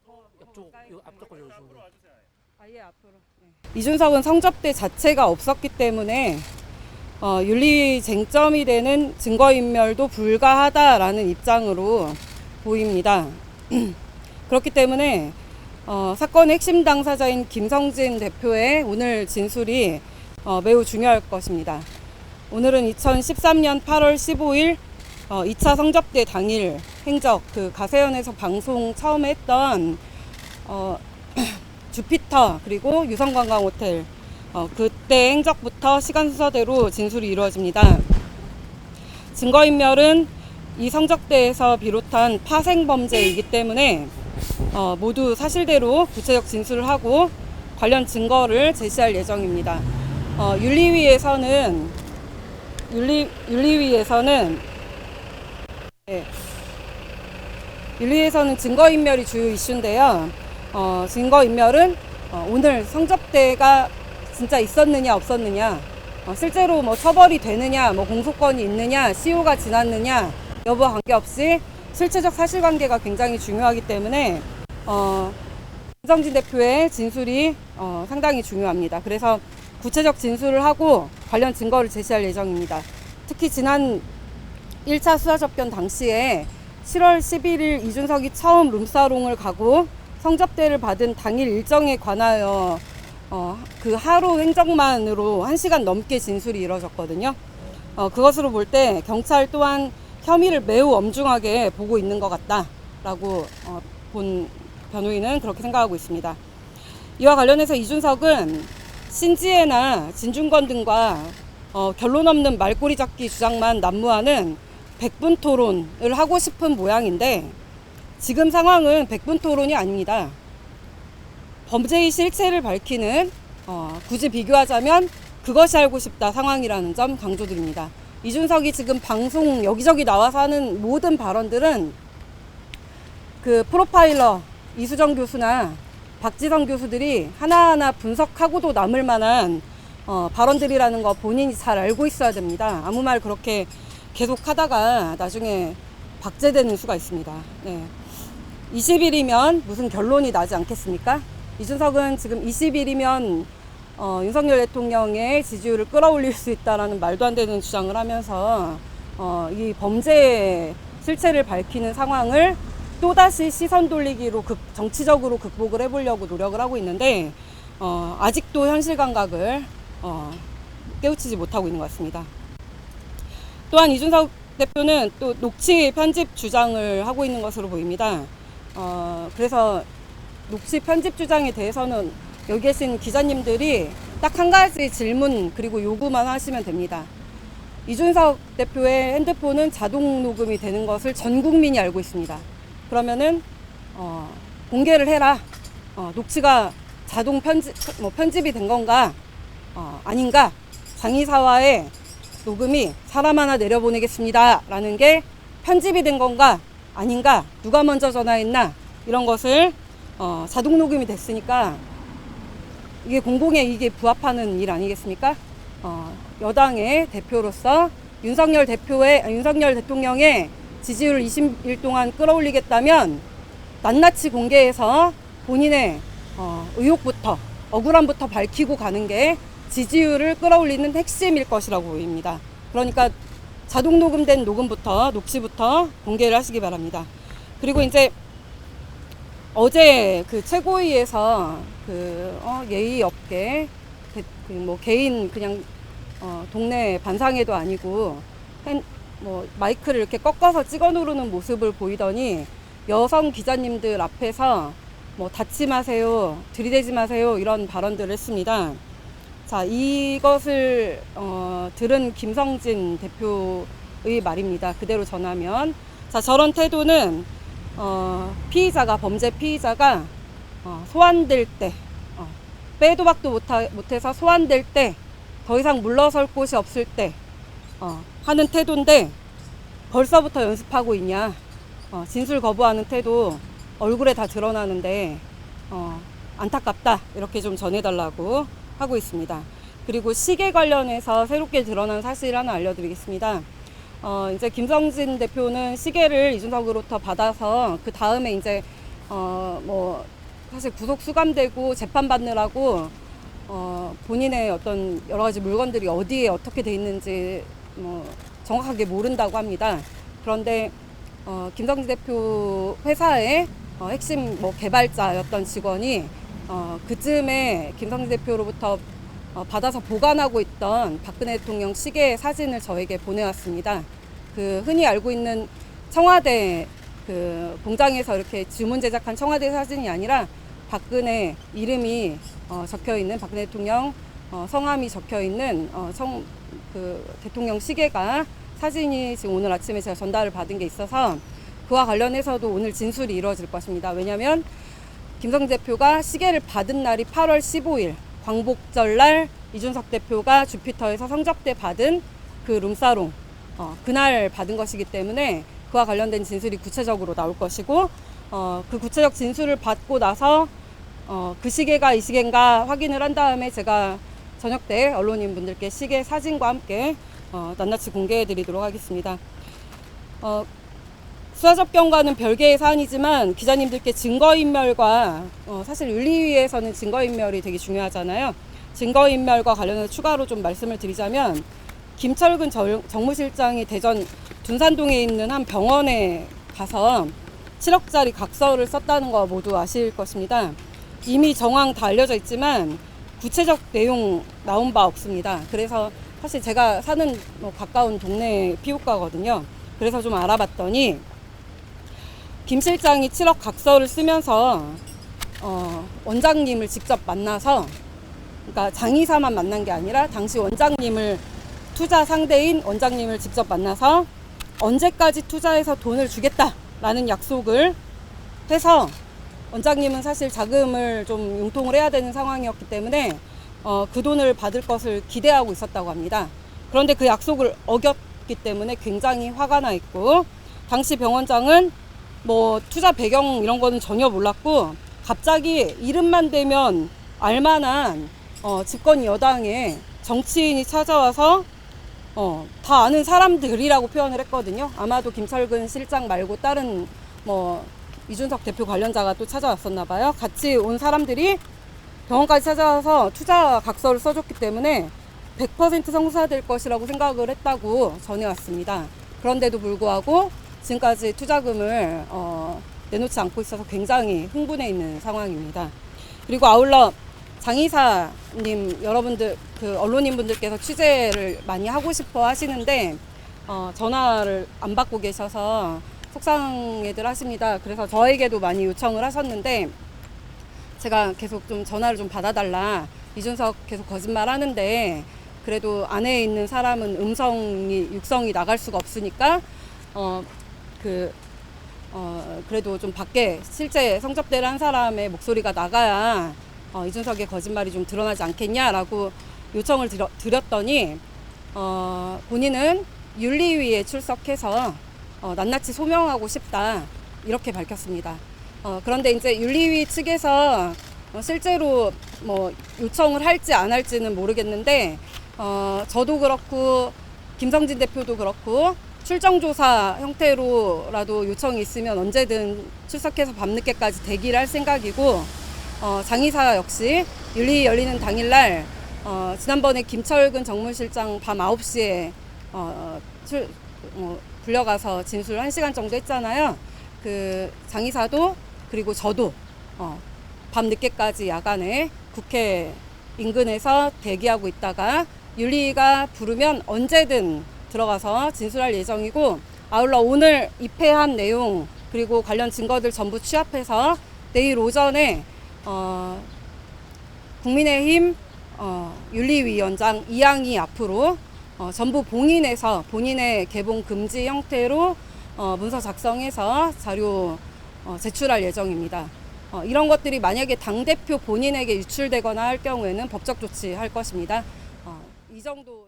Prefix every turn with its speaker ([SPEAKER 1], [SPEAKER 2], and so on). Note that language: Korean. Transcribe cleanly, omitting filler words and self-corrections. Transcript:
[SPEAKER 1] 옆쪽 앞쪽 걸로 오시면
[SPEAKER 2] 아예 앞으로. 네. 이준석은 성접대 자체가 없었기 때문에 윤리 쟁점이 되는 증거인멸도 불가하다라는 입장으로 보입니다. 그렇기 때문에 사건의 핵심 당사자인 김성진 대표의 오늘 진술이 매우 중요할 것입니다. 오늘은 2013년 8월 15일 2차 성접대 당일 행적, 그 가세연에서 방송 처음 했던 주피터 그리고 유성관광호텔 그때 행적부터 시간 순서대로 진술이 이루어집니다. 증거인멸은 이 성접대에서 비롯한 파생범죄이기 때문에 모두 사실대로 구체적 진술을 하고 관련 증거를 제시할 예정입니다. 윤리위에서는 증거인멸이 주요 이슈인데요. 증거인멸은 오늘 성접대가 진짜 있었느냐 없었느냐, 실제로 뭐 처벌이 되느냐, 뭐 공소권이 있느냐, 시효가 지났느냐 여부와 관계없이 실체적 사실관계가 굉장히 중요하기 때문에 김성진 대표의 진술이 상당히 중요합니다. 그래서 구체적 진술을 하고 관련 증거를 제시할 예정입니다. 특히 지난 1차 수사접견 당시에 7월 11일 이준석이 처음 룸사롱을 가고 성접대를 받은 당일 일정에 관하여 그 하루 행적만으로 1시간 넘게 진술이 이뤄졌거든요. 그것으로 볼 때 경찰 또한 혐의를 매우 엄중하게 보고 있는 것 같다라고 본 변호인은 그렇게 생각하고 있습니다. 이와 관련해서 이준석은 신지혜나 진중권 등과 결론 없는 말꼬리 잡기 주장만 난무하는 백분 토론을 하고 싶은 모양인데, 지금 상황은 백분 토론이 아닙니다. 범죄의 실체를 밝히는 굳이 비교하자면 그것이 알고 싶다 상황이라는 점 강조드립니다. 이준석이 지금 방송 여기저기 나와서 하는 모든 발언들은 그 프로파일러 이수정 교수나 박지성 교수들이 하나하나 분석하고도 남을 만한 발언들이라는 거 본인이 잘 알고 있어야 됩니다. 아무 말 그렇게 계속 하다가 나중에 박제되는 수가 있습니다. 네. 20일이면 무슨 결론이 나지 않겠습니까? 이준석은 지금 20일이면 윤석열 대통령의 지지율을 끌어올릴 수 있다라는 말도 안 되는 주장을 하면서 이 범죄의 실체를 밝히는 상황을 또다시 시선 돌리기로 정치적으로 극복을 해보려고 노력을 하고 있는데 아직도 현실 감각을 깨우치지 못하고 있는 것 같습니다. 또한 이준석 대표는 또 녹취 편집 주장을 하고 있는 것으로 보입니다. 그래서 녹취 편집 주장에 대해서는 여기 계신 기자님들이 딱 한 가지 질문 그리고 요구만 하시면 됩니다. 이준석 대표의 핸드폰은 자동 녹음이 되는 것을 전 국민이 알고 있습니다. 그러면은 공개를 해라. 녹취가 자동 편집이 된 건가 아닌가, 장의사와의 녹음이 사람 하나 내려보내겠습니다 라는 게 편집이 된 건가 아닌가, 누가 먼저 전화했나, 이런 것을 자동 녹음이 됐으니까 이게 공공의 이익에 부합하는 일 아니겠습니까? 여당의 대표로서 윤석열 대통령의 지지율을 20일 동안 끌어올리겠다면 낱낱이 공개해서 본인의 의혹부터 억울함부터 밝히고 가는 게 지지율을 끌어올리는 핵심일 것이라고 보입니다. 그러니까 자동 녹음된 녹취부터 공개를 하시기 바랍니다. 그리고 이제 어제 그 최고위에서 예의 없게 뭐 개인 그냥 동네 반상회도 아니고 마이크를 이렇게 꺾어서 찍어 누르는 모습을 보이더니 여성 기자님들 앞에서 뭐 닫지 마세요, 들이대지 마세요 이런 발언들을 했습니다. 자, 이것을 들은 김성진 대표의 말입니다. 그대로 전하면, 자, 저런 태도는 범죄 피의자가 소환될 때, 빼도 박도 못해서 소환될 때, 더 이상 물러설 곳이 없을 때 하는 태도인데 벌써부터 연습하고 있냐. 진술 거부하는 태도 얼굴에 다 드러나는데 안타깝다, 이렇게 좀 전해달라고 하고 있습니다. 그리고 시계 관련해서 새롭게 드러난 사실 하나 알려드리겠습니다. 이제 김성진 대표는 시계를 이준석으로부터 받아서 그 다음에 이제 뭐 사실 구속 수감되고 재판 받느라고 본인의 어떤 여러 가지 물건들이 어디에 어떻게 돼 있는지 뭐 정확하게 모른다고 합니다. 그런데 김성진 대표 회사의 핵심 뭐 개발자였던 직원이 그쯤에 김성진 대표로부터 받아서 보관하고 있던 박근혜 대통령 시계 사진을 저에게 보내왔습니다. 그 흔히 알고 있는 청와대 그 공장에서 이렇게 주문 제작한 청와대 사진이 아니라 박근혜 이름이 적혀 있는 박근혜 대통령 성함이 적혀 있는 그 대통령 시계가 사진이 지금 오늘 아침에 제가 전달을 받은 게 있어서 그와 관련해서도 오늘 진술이 이루어질 것입니다. 왜냐하면 김성진 대표가 시계를 받은 날이 8월 15일 광복절날 이준석 대표가 주피터에서 성접대 받은 그 룸사롱 그날 받은 것이기 때문에 그와 관련된 진술이 구체적으로 나올 것이고 그 구체적 진술을 받고 나서 그 시계가 이 시계인가 확인을 한 다음에 제가 저녁 때 언론인 분들께 시계 사진과 함께 낱낱이 공개해 드리도록 하겠습니다. 수사 접견과는 별개의 사안이지만 기자님들께 증거인멸과 사실 윤리위에서는 증거인멸이 되게 중요하잖아요. 증거인멸과 관련해서 추가로 좀 말씀을 드리자면 김철근 정무실장이 대전 둔산동에 있는 한 병원에 가서 7억짜리 각서를 썼다는 거 모두 아실 것입니다. 이미 정황 다 알려져 있지만 구체적 내용 나온 바 없습니다. 그래서 사실 제가 사는 가까운 동네 피부과거든요. 그래서 좀 알아봤더니 김 실장이 7억 각서를 쓰면서 원장님을 직접 만나서, 그러니까 장의사만 만난 게 아니라 당시 원장님을, 투자 상대인 원장님을 직접 만나서 언제까지 투자해서 돈을 주겠다라는 약속을 해서, 원장님은 사실 자금을 좀 융통을 해야 되는 상황이었기 때문에 그 돈을 받을 것을 기대하고 있었다고 합니다. 그런데 그 약속을 어겼기 때문에 굉장히 화가 나 있고, 당시 병원장은 뭐 투자 배경 이런 거는 전혀 몰랐고, 갑자기 이름만 대면 알만한 집권 여당의 정치인이 찾아와서 다 아는 사람들이라고 표현을 했거든요. 아마도 김철근 실장 말고 다른 뭐 이준석 대표 관련자가 또 찾아왔었나 봐요. 같이 온 사람들이 병원까지 찾아와서 투자 각서를 써줬기 때문에 100% 성사될 것이라고 생각을 했다고 전해왔습니다. 그런데도 불구하고 지금까지 투자금을 내놓지 않고 있어서 굉장히 흥분해 있는 상황입니다. 그리고 아울러 장의사님, 여러분들 그 언론인분들께서 취재를 많이 하고 싶어 하시는데 전화를 안 받고 계셔서 속상해들 하십니다. 그래서 저에게도 많이 요청을 하셨는데 제가 계속 좀 전화를 좀 받아달라, 이준석 계속 거짓말 하는데 그래도 안에 있는 사람은 육성이 나갈 수가 없으니까 그래도 좀 밖에 실제 성접대를 한 사람의 목소리가 나가야 이준석의 거짓말이 좀 드러나지 않겠냐라고 요청을 드렸더니 본인은 윤리위에 출석해서 낱낱이 소명하고 싶다, 이렇게 밝혔습니다. 그런데 이제 윤리위 측에서 실제로 뭐 요청을 할지 안 할지는 모르겠는데 저도 그렇고 김성진 대표도 그렇고 출정조사 형태로라도 요청이 있으면 언제든 출석해서 밤늦게까지 대기를 할 생각이고, 장의사 역시 윤리 열리는 당일날 지난번에 김철근 정무실장 밤 9시에 불려가서 진술 1시간 정도 했잖아요. 그 장의사도 그리고 저도 밤늦게까지 야간에 국회 인근에서 대기하고 있다가 윤리가 부르면 언제든 들어가서 진술할 예정이고, 아울러 오늘 입회한 내용 그리고 관련 증거들 전부 취합해서 내일 오전에 국민의힘 윤리위원장 이양희 앞으로 전부 봉인해서 본인의 개봉 금지 형태로 문서 작성해서 자료 제출할 예정입니다. 이런 것들이 만약에 당대표 본인에게 유출되거나 할 경우에는 법적 조치할 것입니다. 이 정도.